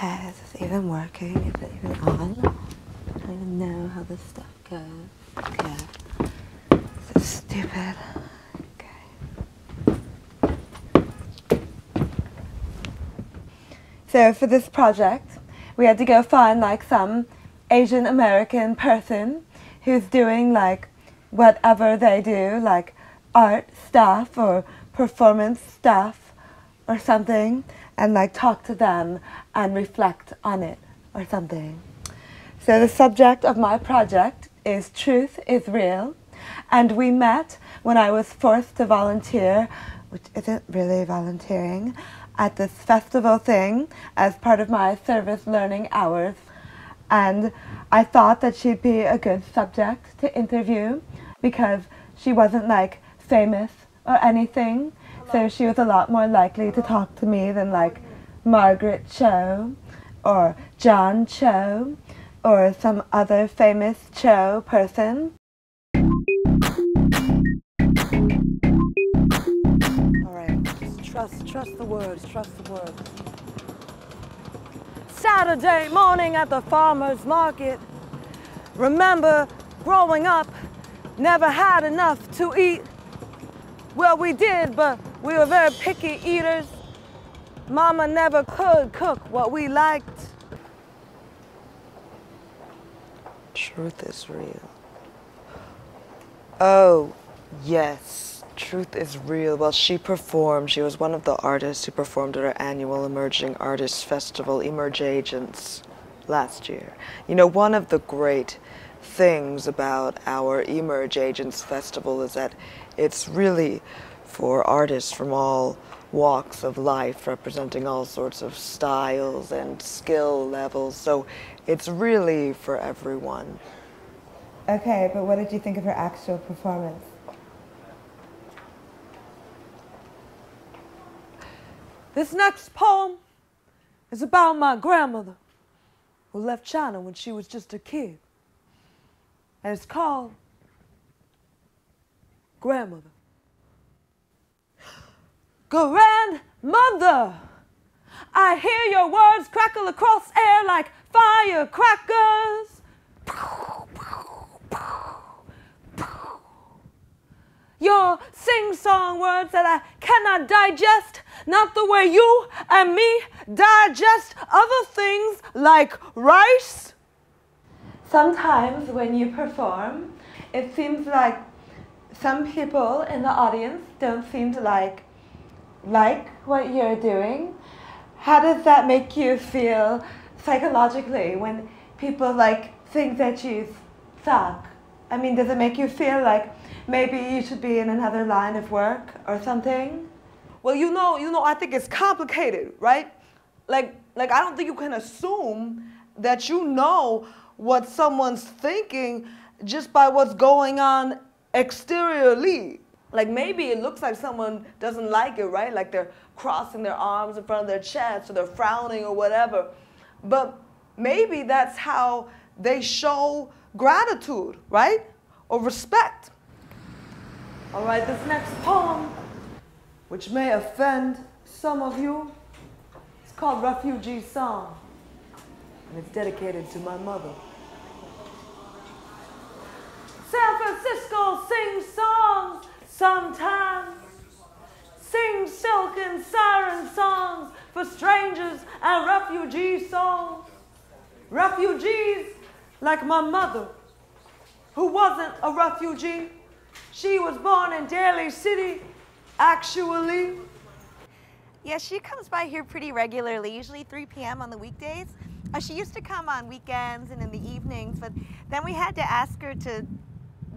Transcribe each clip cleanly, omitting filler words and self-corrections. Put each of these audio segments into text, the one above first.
Okay, is this even working? Is it even on? I don't even know how this stuff goes. Okay. This is stupid. Okay. So for this project, we had to go find like some Asian American person who's doing like whatever they do, like art stuff or performance stuff or something, and like talk to them and reflect on it or something. So the subject of my project is Truth is Real, and we met when I was forced to volunteer, which isn't really volunteering, at this festival thing as part of my service learning hours. And I thought that she'd be a good subject to interview because she wasn't like famous or anything, so she was a lot more likely to talk to me than like Margaret Cho or John Cho or some other famous Cho person. All right, just trust the words, trust the words. Saturday morning at the farmer's market. Remember growing up, never had enough to eat. Well, we did, but we were very picky eaters. Mama never could cook what we liked. Truth is real. Oh, yes. Truth is real. Well, she performed. She was one of the artists who performed at our annual Emerging Artists Festival, Emerge Agents, last year. You know, one of the great things about our Emerge Agents Festival is that it's really for artists from all walks of life, representing all sorts of styles and skill levels. So it's really for everyone. Okay, but what did you think of her actual performance? This next poem is about my grandmother who left China when she was just a kid. And it's called Grandmother. Grandmother, I hear your words crackle across air like firecrackers. Your sing-song words that I cannot digest, not the way you and me digest other things like rice. Sometimes when you perform, it seems like some people in the audience don't seem to like what you're doing. How does that make you feel psychologically when people like think that you suck? I mean, does it make you feel like maybe you should be in another line of work or something? Well, you know, I think it's complicated, right? Like I don't think you can assume that you know what someone's thinking just by what's going on exteriorly. Like maybe it looks like someone doesn't like it, right? Like they're crossing their arms in front of their chest or they're frowning or whatever. But maybe that's how they show gratitude, right? Or respect. All right, this next poem, which may offend some of you, it's called Refugee Song, and it's dedicated to my mother. San Francisco sings songs sometimes, sings silk and siren songs for strangers and refugee songs. Refugees like my mother, who wasn't a refugee. She was born in Daly City, actually. Yeah, she comes by here pretty regularly, usually 3 p.m. on the weekdays. She used to come on weekends and in the evenings, but then we had to ask her to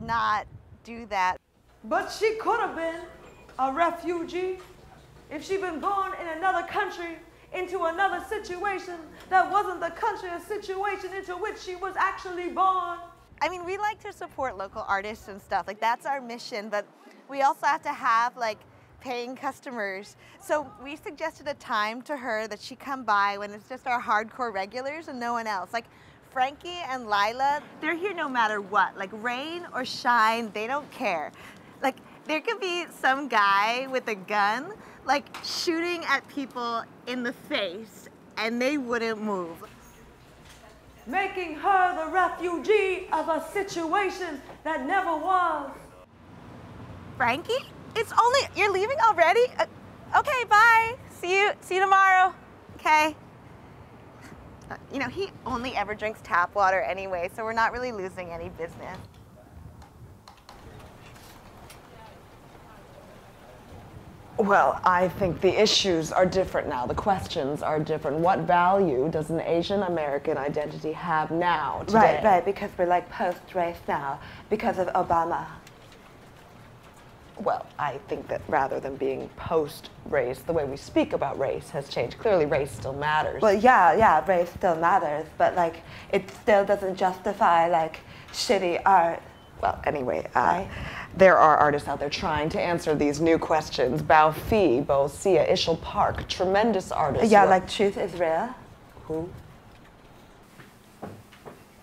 not do that. But she could have been a refugee if she'd been born in another country into another situation that wasn't the country or situation into which she was actually born. I mean, we like to support local artists and stuff, like that's our mission, but we also have to have like paying customers. So we suggested a time to her that she come by when it's just our hardcore regulars and no one else. Like Frankie and Lila, they're here no matter what, like rain or shine, they don't care. Like there could be some guy with a gun like shooting at people in the face and they wouldn't move. Making her the refugee of a situation that never was. Frankie? It's only, you're leaving already? Okay, bye. See you tomorrow. Okay. You know, he only ever drinks tap water anyway, so we're not really losing any business. Well, I think the issues are different now. The questions are different. What value does an Asian American identity have now, today? Right, because we're like post-race now, because of Obama. Well, I think that rather than being post-race, the way we speak about race has changed. Clearly, race still matters. Well, yeah, race still matters, but like, it still doesn't justify like shitty art. Well, anyway, Right. there are artists out there trying to answer these new questions. Bao Fi, Bo Sia, Ishel Park, tremendous artists. Yeah, like Truth is Real. Who?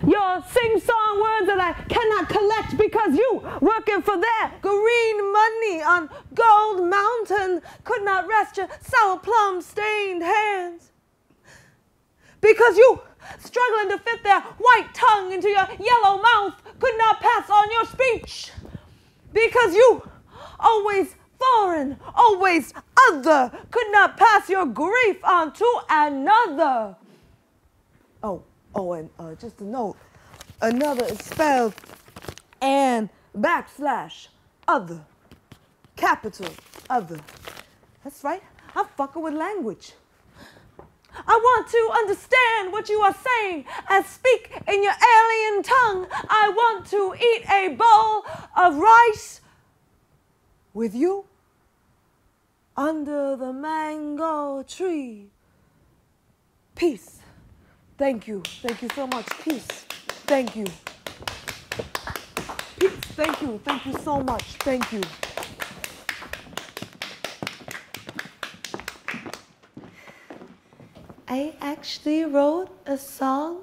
Your sing-song words that I cannot collect because you, working for that green money on Gold Mountain, could not rest your sour plum-stained hands. Because you, struggling to fit their white tongue into your yellow mouth, could not pass on your speech. Because you, always foreign, always other, could not pass your grief on to another. And just a note, another is spelled and /other, capital other. That's right, I'm fucking with language. I want to understand what you are saying and speak in your alien tongue. I want to eat a bowl of rice with you under the mango tree. Peace. Thank you so much. Peace. Thank you. Peace. Thank you so much. Thank you. I actually wrote a song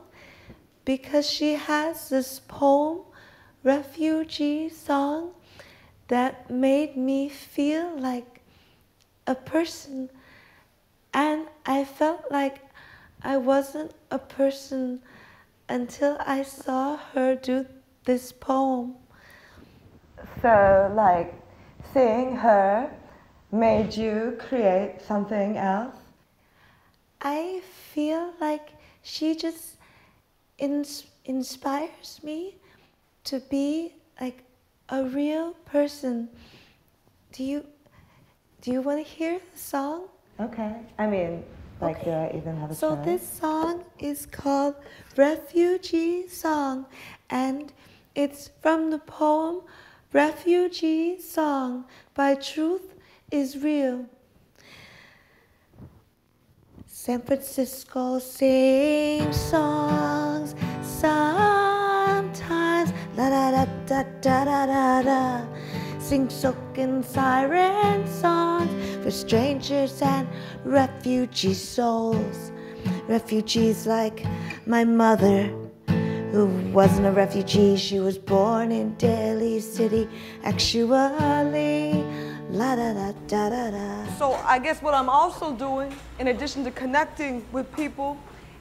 because she has this poem, Refugee song, that made me feel like a person, and I felt like I wasn't a person until I saw her do this poem. So, like, seeing her made you create something else? I feel like she just inspires me to be like a real person. Do you want to hear the song? Okay. I mean, like, do I even have a So choice? this song is called Refugee Song, and it's from the poem Refugee Song by Truth is Real. San Francisco sings songs sometimes, la da da da da da da da. Sing soaking siren songs for strangers and refugee souls. Refugees like my mother, who wasn't a refugee. She was born in Delhi City, actually. La da da da da da. So I guess what I'm also doing, in addition to connecting with people,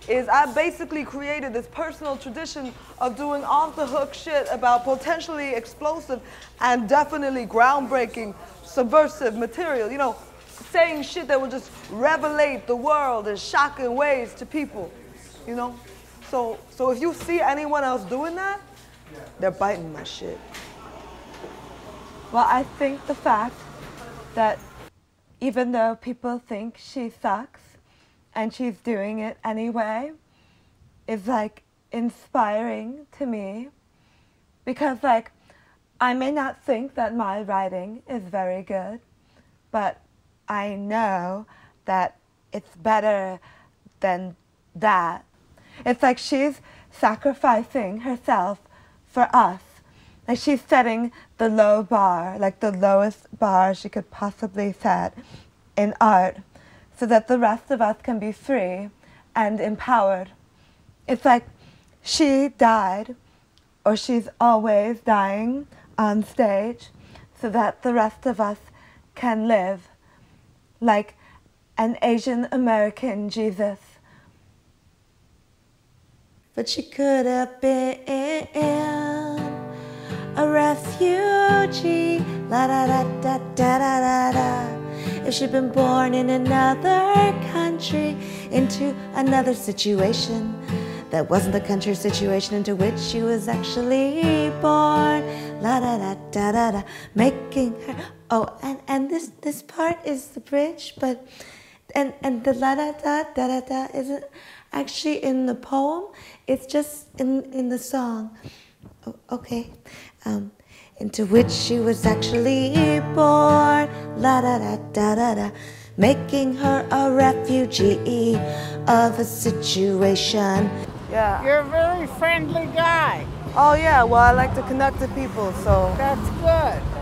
is I basically created this personal tradition of doing off-the-hook shit about potentially explosive and definitely groundbreaking, subversive material. You know, saying shit that will just revelate the world in shocking ways to people, you know? So if you see anyone else doing that, they're biting my shit. Well, I think the fact that even though people think she sucks and she's doing it anyway is like inspiring to me, because like I may not think that my writing is very good, but I know that it's better than that. It's like she's sacrificing herself for us. Like she's setting the low bar, like the lowest bar she could possibly set in art, so that the rest of us can be free and empowered. It's like she died, or she's always dying on stage, so that the rest of us can live like an Asian American Jesus but she could have been a refugee. La da da da da da da da. If she'd been born in another country, into another situation that wasn't the country situation into which she was actually born. La da da da da da, making her. Oh, and this part is the bridge, but and the la da da da da da isn't actually in the poem. It's just in the song. Oh, okay. Into which she was actually born. La da da da da da, making her a refugee of a situation. Yeah. You're a very friendly guy. Oh yeah, well I like to connect to people, so. That's good.